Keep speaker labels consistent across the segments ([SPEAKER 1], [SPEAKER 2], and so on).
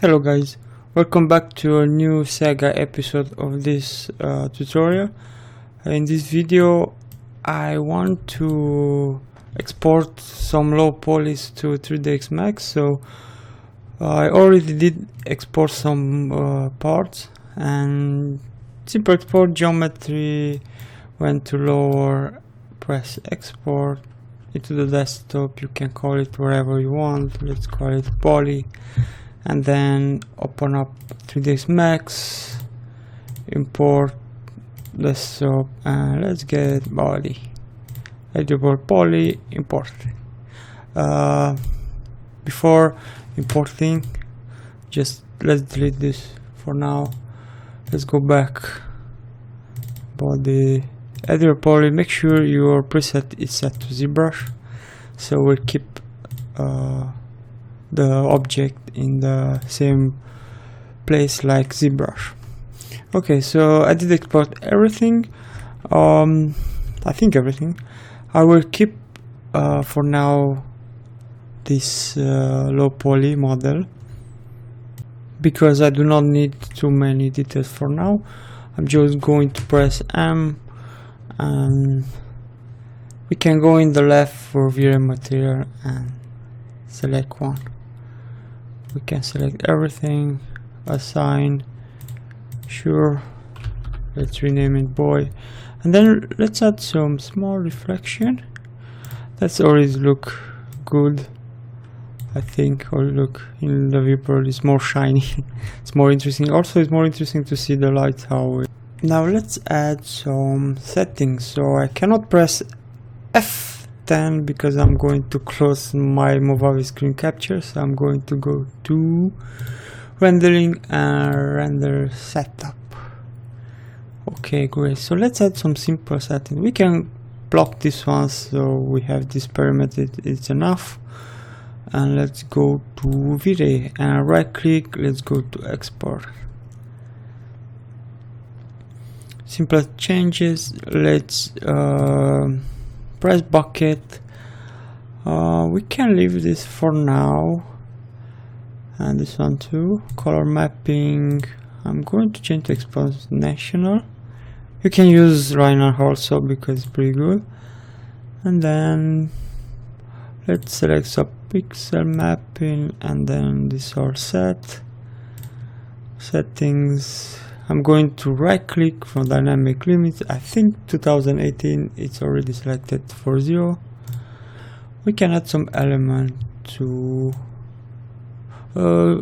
[SPEAKER 1] Hello guys, welcome back to a new Saga episode of this tutorial. In this video I want to export some low polys to 3ds Max, so I already did export some parts, and simple export geometry, went to lower, press export into the desktop. You can call it whatever you want, let's call it poly. And then open up 3ds Max, import desktop, and let's get body, editable poly, import. Before importing, just let's delete this for now. Let's go back. Body, editable poly, make sure your preset is set to ZBrush, so we'll keep the object in the same place like ZBrush. Okay, so I did export everything. I think everything. I will keep for now this low poly model because I do not need too many details for now. I'm just going to press M, and we can go in the left for V-Ray material and select one. We can select everything, assign, sure, let's rename it boy, and then let's add some small reflection. That's always look good, I think, or look in the viewport is more shiny. It's more interesting. Also, it's more interesting to see the light how it. Now let's add some settings. So I cannot press F10 because I'm going to close my Movavi screen capture, so I'm going to go to rendering and render setup. Okay, great. So let's add some simple settings. We can block this one, so we have this parameter, it's enough. And let's go to V-Ray and right click, let's go to export. Simple changes, let's press bucket. We can leave this for now, and this one too. Color mapping, I'm going to change to exponential. You can use Rhino also because it's pretty good. And then let's select subpixel mapping, and then this all set. Settings, I'm going to right click from dynamic limits. I think 2018 it's already selected for 0. We can add some element to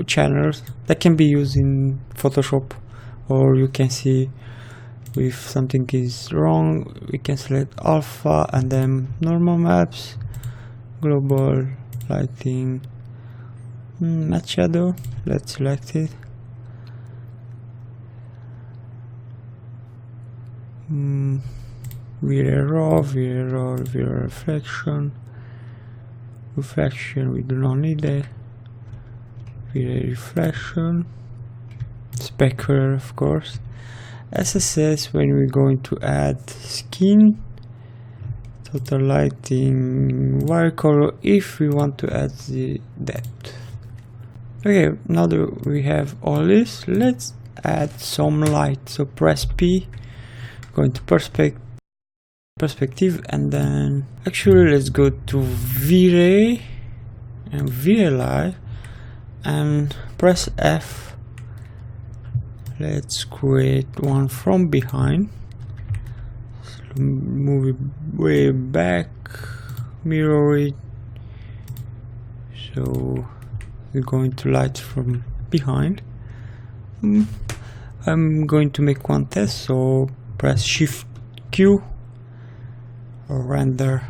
[SPEAKER 1] channels that can be used in Photoshop, or you can see if something is wrong. We can select alpha and then normal maps, global lighting, matte shadow, let's select it. V-Ray raw, V-Ray raw, V-Ray reflection. Reflection, we do not need it. V-Ray reflection. Specular, of course. SSS when we're going to add skin. Total lighting, wire color if we want to add the depth. Okay, now that we have all this, let's add some light. So press P, go into perspective, and then actually let's go to V-Ray and V-Ray light and press F. Let's create one from behind. Move it way back, mirror it, so we're going to light from behind. I'm going to make one test, so press Shift Q or render.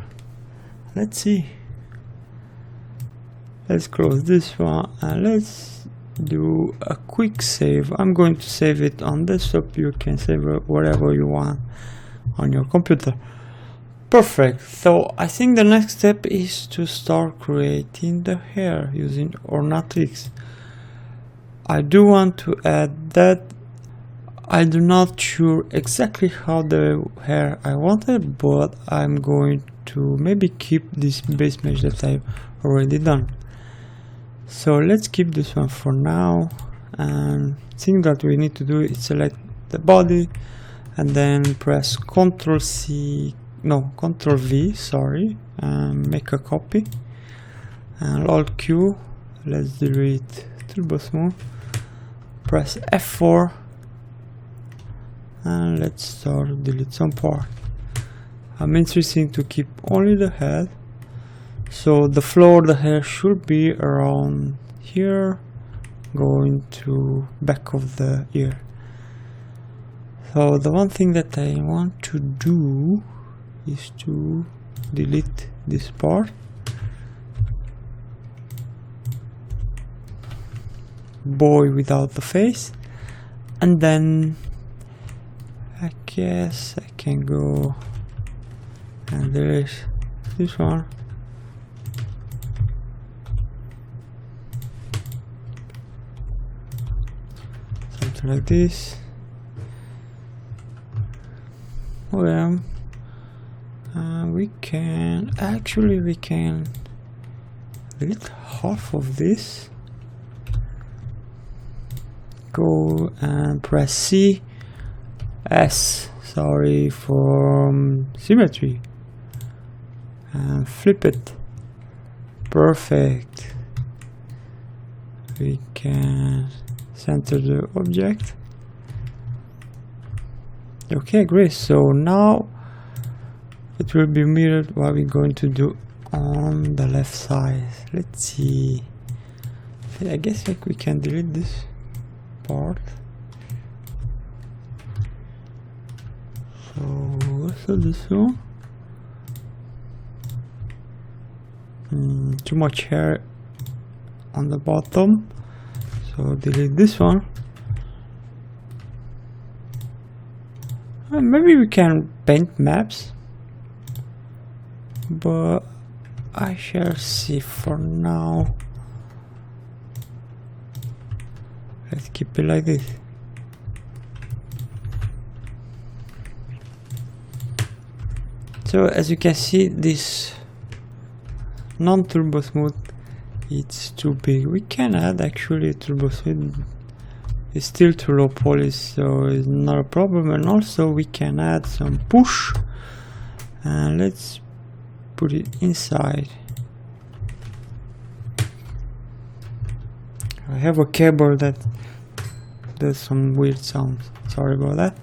[SPEAKER 1] Let's see. Let's close this one and let's do a quick save. I'm going to save it on desktop. You can save whatever you want on your computer. Perfect. So I think the next step is to start creating the hair using Ornatrix. I do want to add that. I do not sure exactly how the hair I wanted, but I'm going to maybe keep this base mesh that I've already done. So let's keep this one for now, and thing that we need to do is select the body and then press ctrl-c, no, ctrl-v, sorry, and make a copy, and alt-q, let's delete turbo smooth, press F4, and let's start delete some part. I'm interesting to keep only the head, so the floor, the hair should be around here, going to back of the ear. So the one thing that I want to do is to delete this part, boy without the face, and then I guess I can go and delete this one. Something like this. Well, we can delete half of this. Go and press C, S, sorry, for symmetry, and flip it. Perfect. We can center the object. Okay, great. So now it will be mirrored what we're going to do on the left side. Let's see. I guess like we can delete this part. So this one. Too much hair on the bottom, so delete this one. Maybe we can paint maps, but I shall see for now. Let's keep it like this. So as you can see, this non-turbo smooth, it's too big. We can add actually turbo smooth. It's still too low polish, so it's not a problem. And also we can add some push, and let's put it inside. I have a cable that does some weird sounds, sorry about that.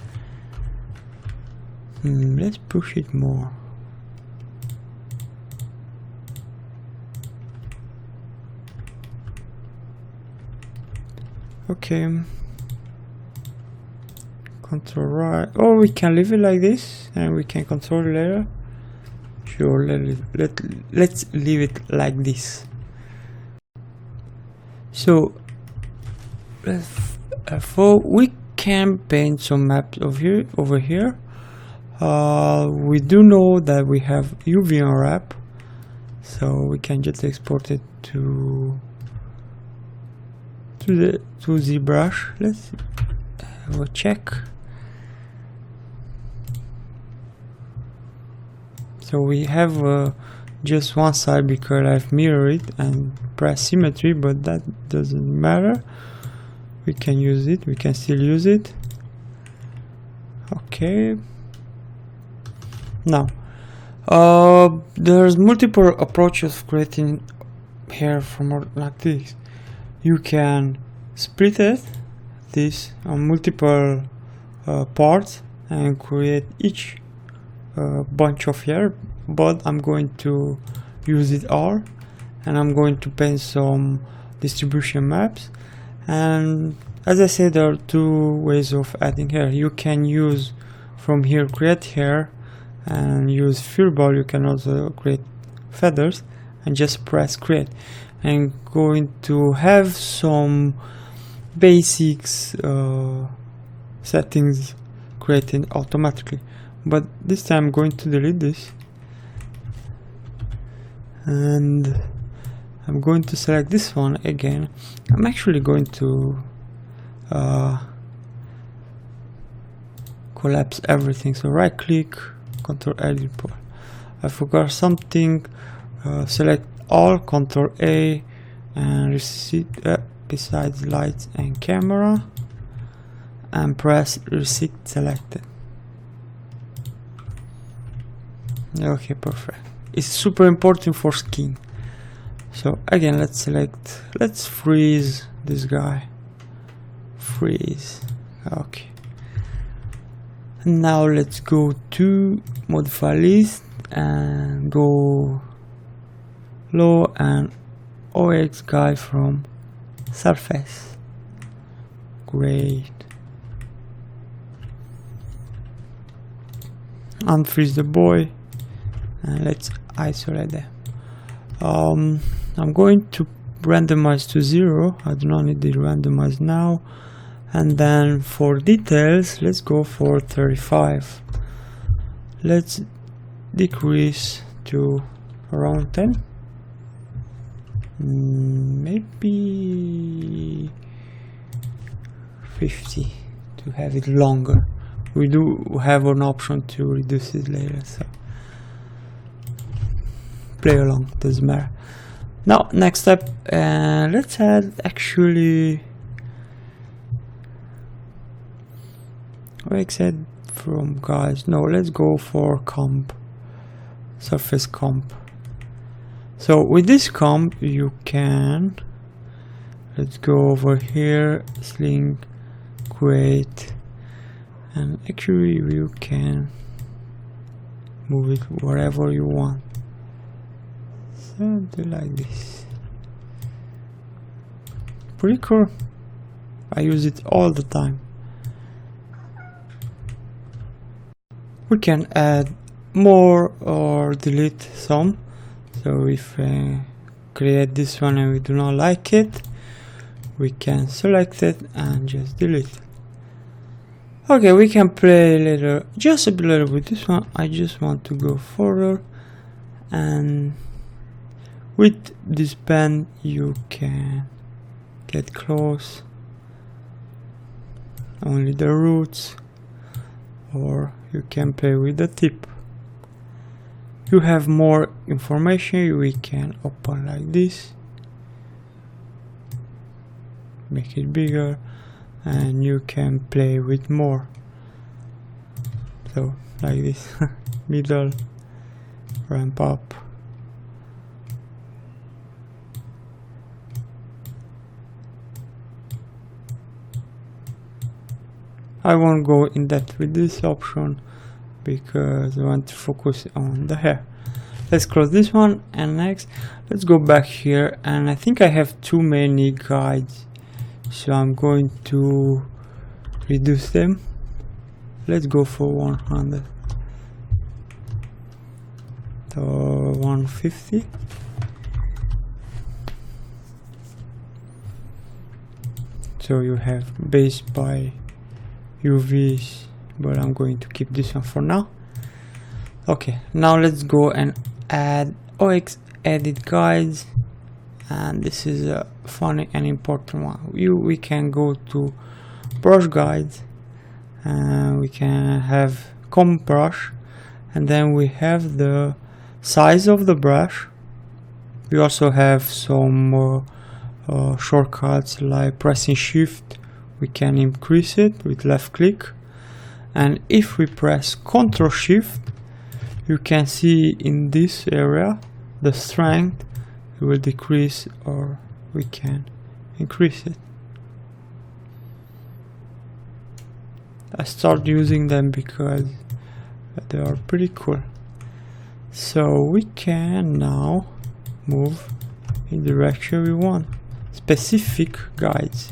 [SPEAKER 1] Let's push it more. Okay, control right, or we can leave it like this and we can control it later. Sure, let's leave it like this. So for we can paint some maps over here. We do know that we have UV unwrap, so we can just export it to ZBrush. Let's have a check. So we have just one side because I've mirrored it and press symmetry, but that doesn't matter. We can use it, we can still use it. Okay. Now, there's multiple approaches of creating hair from like this. You can split this on multiple parts and create each bunch of hair, but I'm going to use it all, and I'm going to paint some distribution maps. And as I said, there are two ways of adding hair. You can use from here create hair and use furball. You can also create feathers and just press create. I'm going to have some basics settings created automatically, but this time I'm going to delete this, and I'm going to select this one again. I'm actually going to collapse everything, so right click, Ctrl edit pool. I forgot something. Select all, Ctrl A, and reset besides lights and camera, and press reset selected. Okay, perfect. It's super important for skin. So again, let's freeze this guy. Freeze. Okay. And now let's go to modify list and go low and OX guy from surface. Great. Unfreeze the boy and let's isolate them. I'm going to randomize to 0. I do not need the randomize now. And then for details, let's go for 35. Let's decrease to around 10. Maybe 50 to have it longer. We do have an option to reduce it later, so play along, doesn't matter. Now next step, let's add actually exit from guys. No, let's go for comp, surface comp. So with this comp you can, let's go over here, sling, create, and actually you can move it wherever you want. Something like this. Pretty cool. I use it all the time. We can add more or delete some. So if we create this one and we do not like it, we can select it and just delete it. Okay, we can play later, just a little with this one. I just want to go further, and with this pen you can get close, only the roots, or you can play with the tip. You have more information, we can open like this, make it bigger, and you can play with more. So like this, middle, ramp up. I won't go in depth with this option because I want to focus on the hair. Let's close this one, and next let's go back here, and I think I have too many guides, so I'm going to reduce them. Let's go for 100. So 150. So you have base by UVs, but I'm going to keep this one for now. Okay, now let's go and add OX edit guides, and this is a funny and important one. We can go to brush guides, and we can have comb brush, and then we have the size of the brush. We also have some shortcuts like pressing shift. We can increase it with left click, and if we press ctrl shift, you can see in this area the strength will decrease, or we can increase it. I start using them because they are pretty cool. So we can now move in the direction we want, specific guides.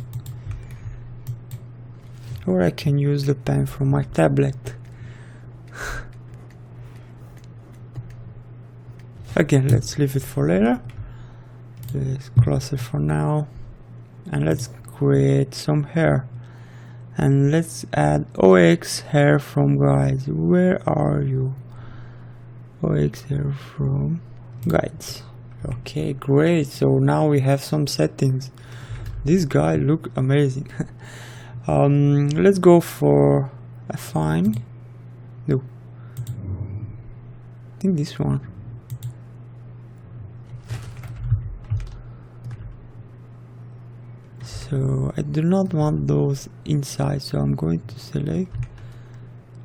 [SPEAKER 1] Or I can use the pen from my tablet. Again, let's leave it for later. Let's close it for now, and let's create some hair, and let's add OX hair from guides. Where are you? OX hair from guides. Okay, great. So now we have some settings. This guy look amazing. Let's go for a fine. No, I think this one. So I do not want those inside, so I'm going to select,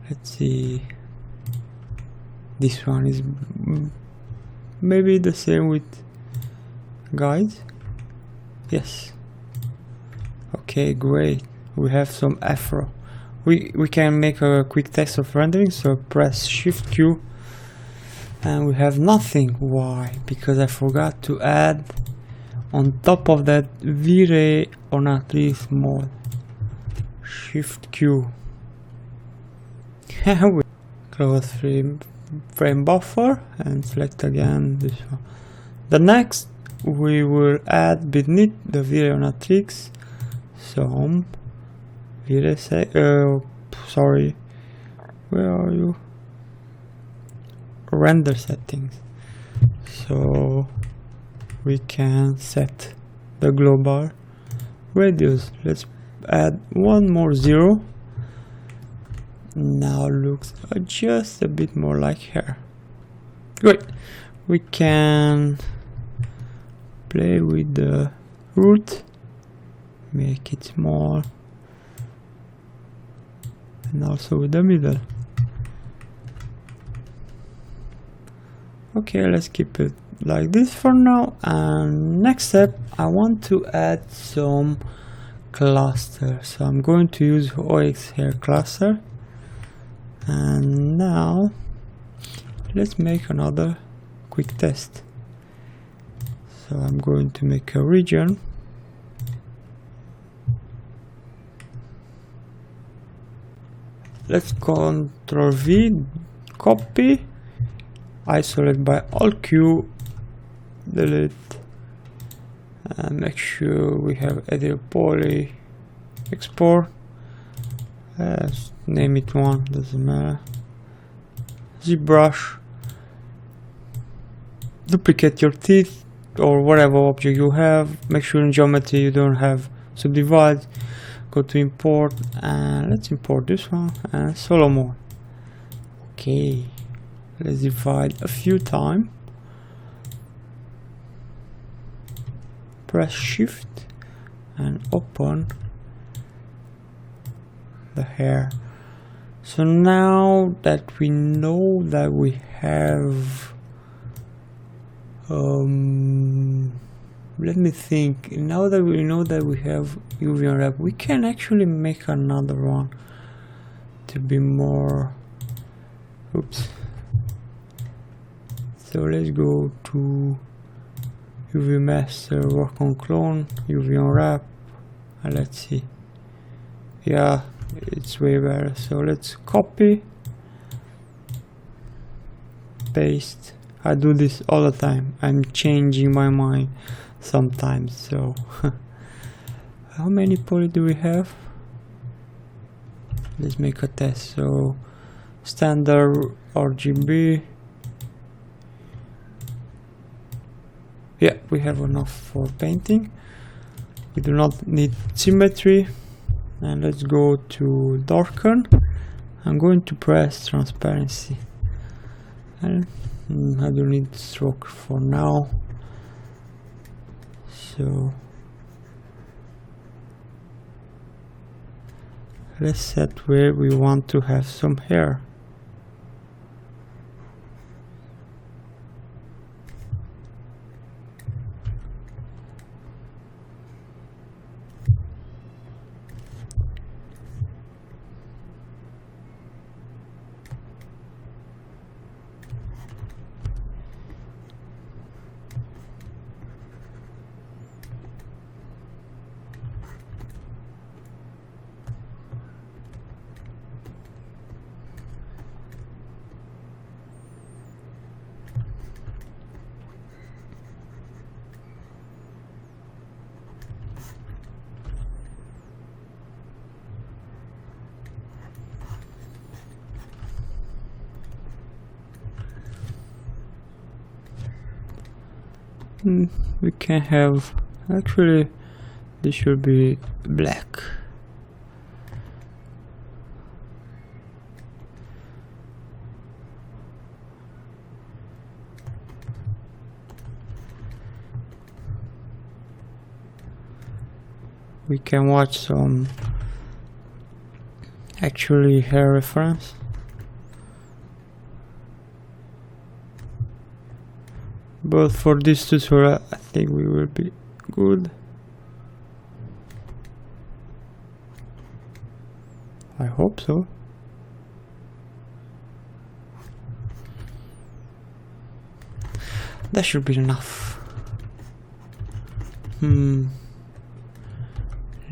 [SPEAKER 1] let's see, this one is maybe the same with guides. Yes. Okay, great. We have some Ephere. We can make a quick test of rendering, so press Shift Q and we have nothing. Why? Because I forgot to add on top of that V-Ray Ornatrix mode. Shift Q. We close frame buffer and select again this one. The next we will add beneath the V-Ray Ornatrix some V-Ray sorry, where are you? Render settings. So we can set the global radius. Let's add one more 0. Now looks just a bit more like hair. Great. We can play with the root, make it small, and also with the middle. Okay, let's keep it like this for now. And next step, I want to add some cluster. So I'm going to use OX hair cluster. And now let's make another quick test. So I'm going to make a region. Let's ctrl-v, copy, isolate by Alt-Q, delete, and make sure we have edit poly, export, name it one, doesn't matter, ZBrush, duplicate your teeth or whatever object you have, make sure in geometry you don't have subdivide. Go to import and let's import this one and solo mode. Okay, let's divide a few times. Press shift and open the hair. So now that we know that we have let me think. Now that we know that we have UV unwrap, we can actually make another one to be more. Oops. So let's go to UV master, work on clone, UV unwrap, and let's see. Yeah, it's way better. So let's copy, paste. I do this all the time. I'm changing my mind sometimes. So how many poly do we have? Let's make a test. So standard RGB. Yeah, we have enough for painting. We do not need symmetry. And let's go to darken. I'm going to press transparency. And I don't need stroke for now. So let's set where we want to have some hair. We can have, actually this should be black. we can watch some actually hair reference. But for this tutorial I think we will be good. I hope so. That should be enough.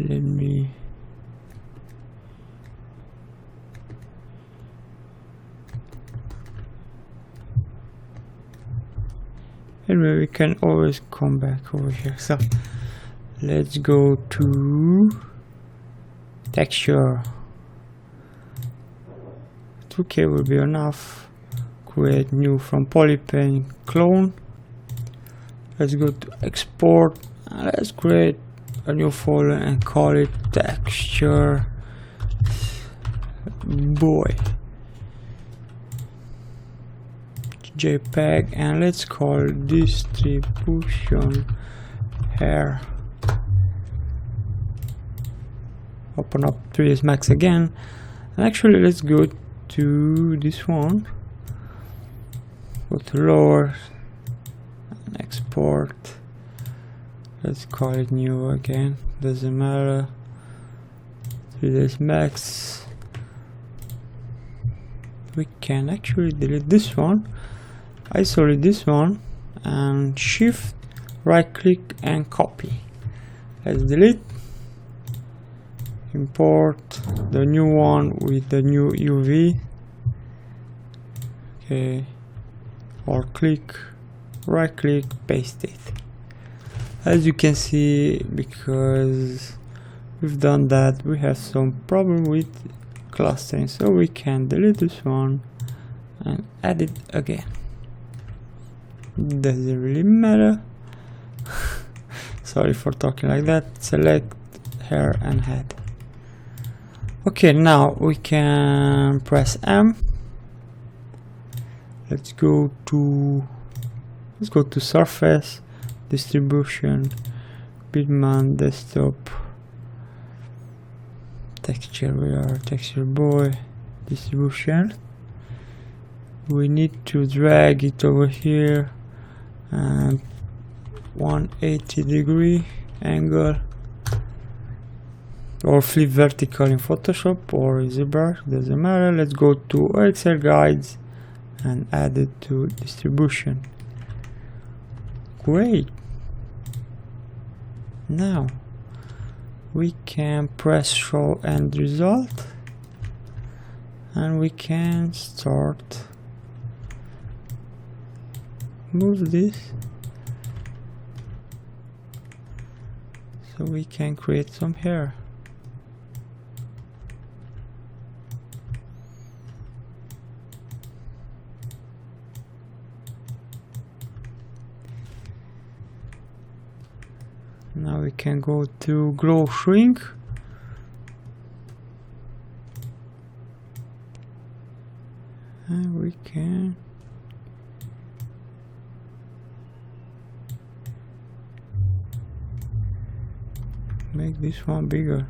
[SPEAKER 1] Let me anyway, we can always come back over here. So let's go to texture. 2K will be enough. Create new from polypane clone. Let's go to export and let's create a new folder and call it texture boy JPEG, and let's call distribution hair. Open up 3ds Max again, and actually let's go to this one, go to lower and export. Let's call it new again, doesn't matter. 3ds Max. We can actually delete this one, isolate this one, and shift right click and copy. Let's delete, import the new one with the new UV. Okay, or click, right click, paste it. As you can see, because we've done that, we have some problem with clustering, so we can delete this one and add it again. Doesn't really matter. Sorry for talking like that. Select hair and head. Okay, now we can press M. Let's go to surface, distribution, bitmap, desktop, texture. We are texture boy, distribution. We need to drag it over here and 180-degree angle, or flip vertical in Photoshop or ZBrush, doesn't matter. Let's go to OXL guides and add it to distribution. Great. Now we can press show end result and we can start move this so we can create some hair. Now we can go to glow shrink and we can make this one bigger.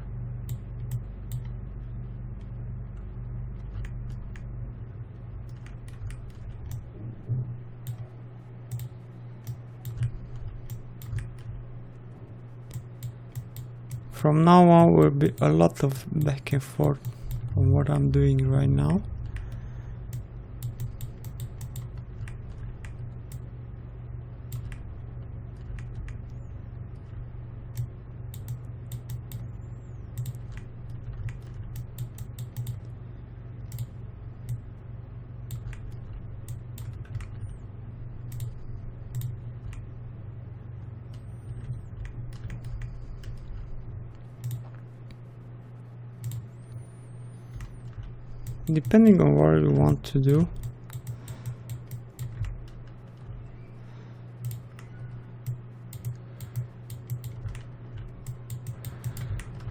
[SPEAKER 1] From now on will be a lot of back and forth on what I'm doing right now. Depending on what you want to do.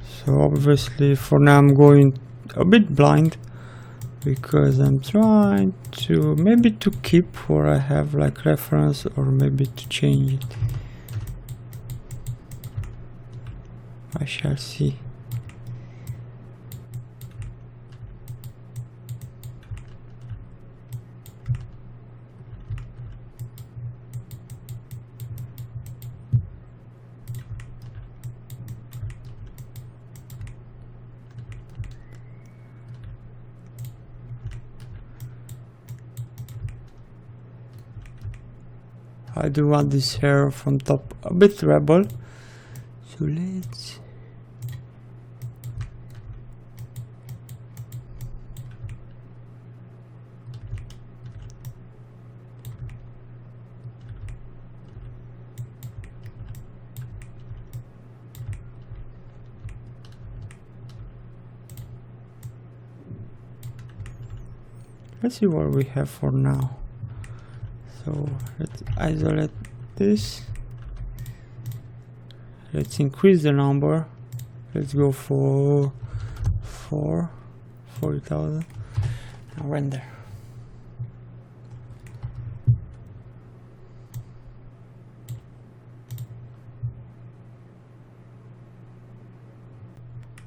[SPEAKER 1] So obviously for now I'm going a bit blind because I'm trying to maybe to keep where I have like reference or maybe to change it. I shall see. I do want this hair from top a bit rebel, so let's see what we have for now. So let's isolate this. Let's increase the number. Let's go for 40,000. Now render.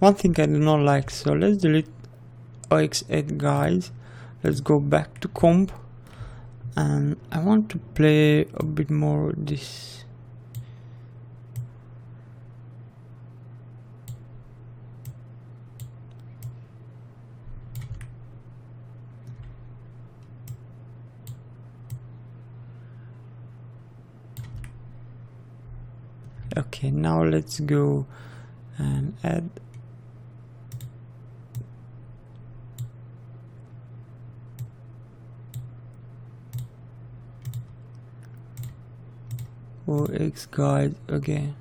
[SPEAKER 1] One thing I do not like, so let's delete OX8 guys. Let's go back to comp, and I want to play a bit more with this. Okay, now let's go and add OX guide again.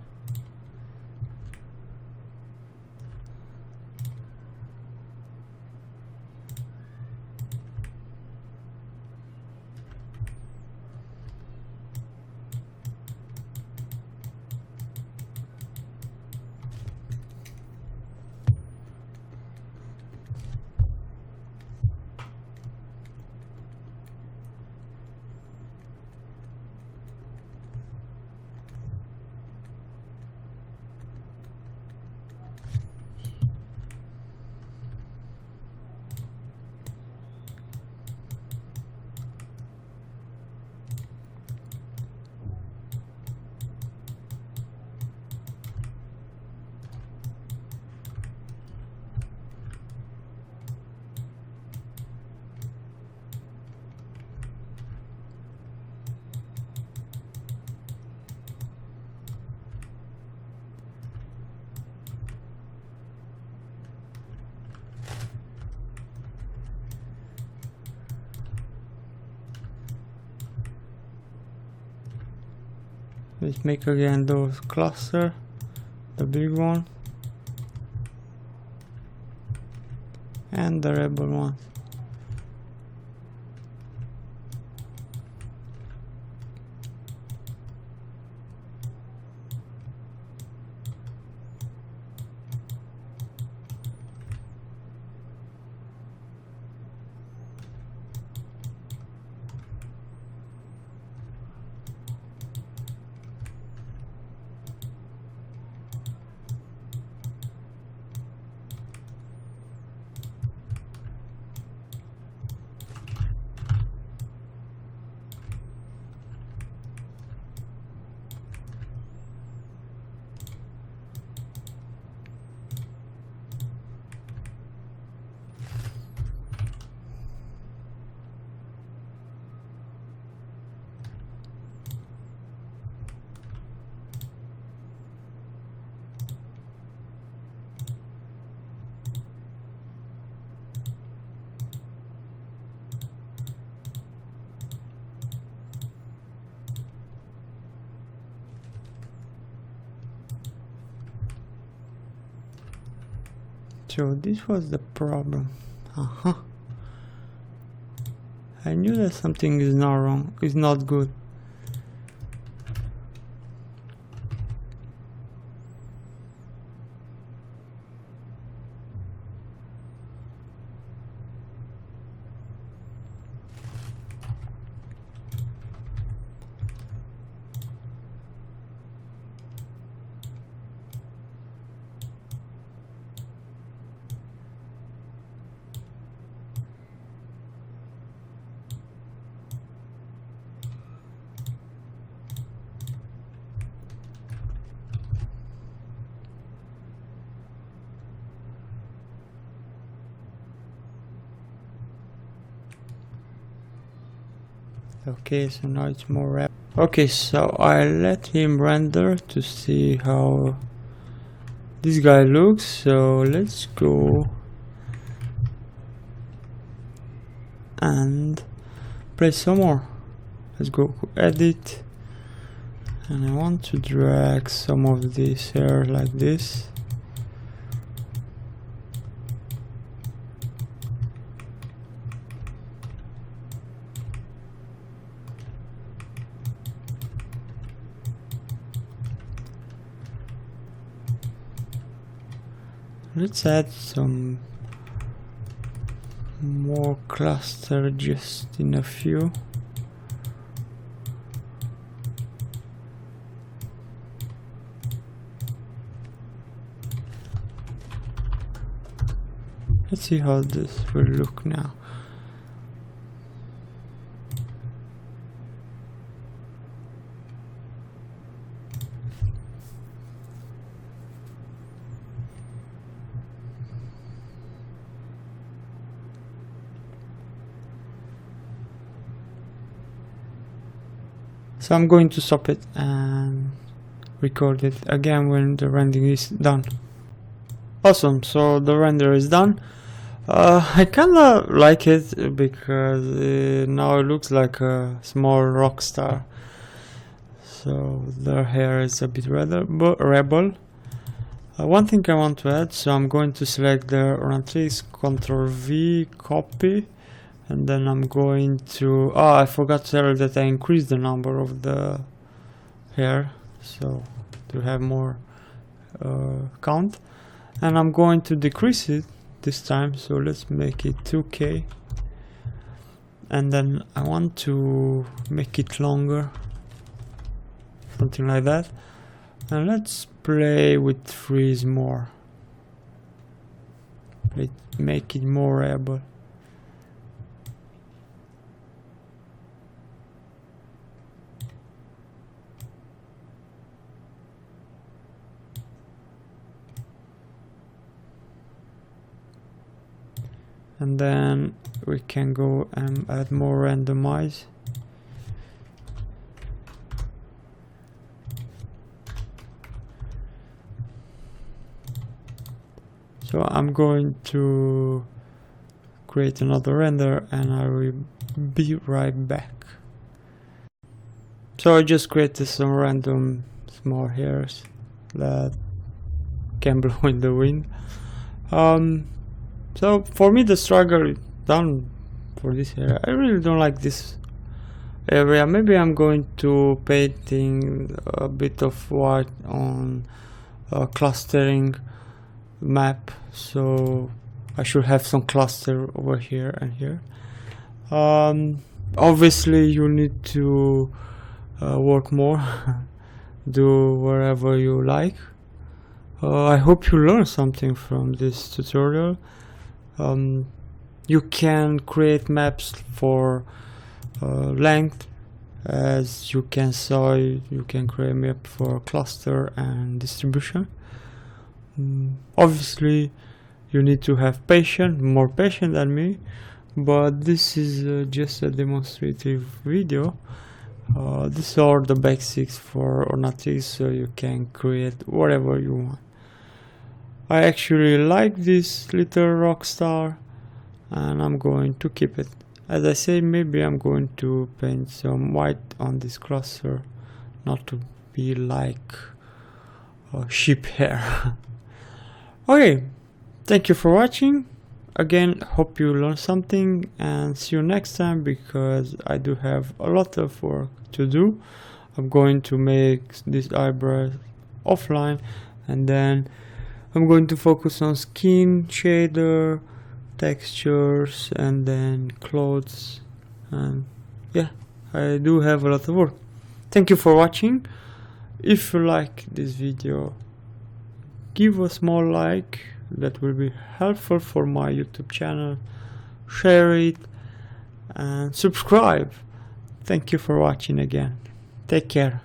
[SPEAKER 1] Let's make again those cluster, the big one, and the rebel one. So this was the problem. I knew that something is not wrong, is not good. Okay, so now it's more rapid. Okay, so I let him render to see how this guy looks. So let's go and play some more. Let's go edit, and I want to drag some of this hair like this. Let's add some more cluster just in a few. Let's see how this will look now. So I'm going to stop it and record it again when the rendering is done. Awesome, so the render is done. I kinda like it because now it looks like a small rock star. So their hair is a bit rebel. One thing I want to add, so I'm going to select the Ornatrix, ctrl-v, copy. And then I'm going to, I forgot to tell you that I increased the number of the hair, so to have more count. And I'm going to decrease it this time, so let's make it 2K. And then I want to make it longer, something like that. And let's play with freeze more. Let's make it more rebel. And then we can go and add more randomize. So I'm going to create another render and I will be right back. So I just created some random small hairs that can blow in the wind. So for me the struggle is done for this area. I really don't like this area. Maybe I'm going to painting a bit of white on clustering map, so I should have some cluster over here and here. Obviously you need to work more, do wherever you like. I hope you learned something from this tutorial. You can create maps for length, as you can see. You can create a map for cluster and distribution. Obviously you need to have patience, more patient than me, but this is just a demonstrative video. These are the basics for Ornatrix, so you can create whatever you want. I actually like this little rock star and I'm going to keep it. As I say, maybe I'm going to paint some white on this cluster, not to be like sheep hair. Okay, thank you for watching. Again, hope you learned something and see you next time, because I do have a lot of work to do. I'm going to make this eyebrow offline, and then I'm going to focus on skin, shader, textures, and then clothes. And yeah, I do have a lot of work. Thank you for watching. If you like this video, give a small like, that will be helpful for my YouTube channel. Share it and subscribe. Thank you for watching again. Take care.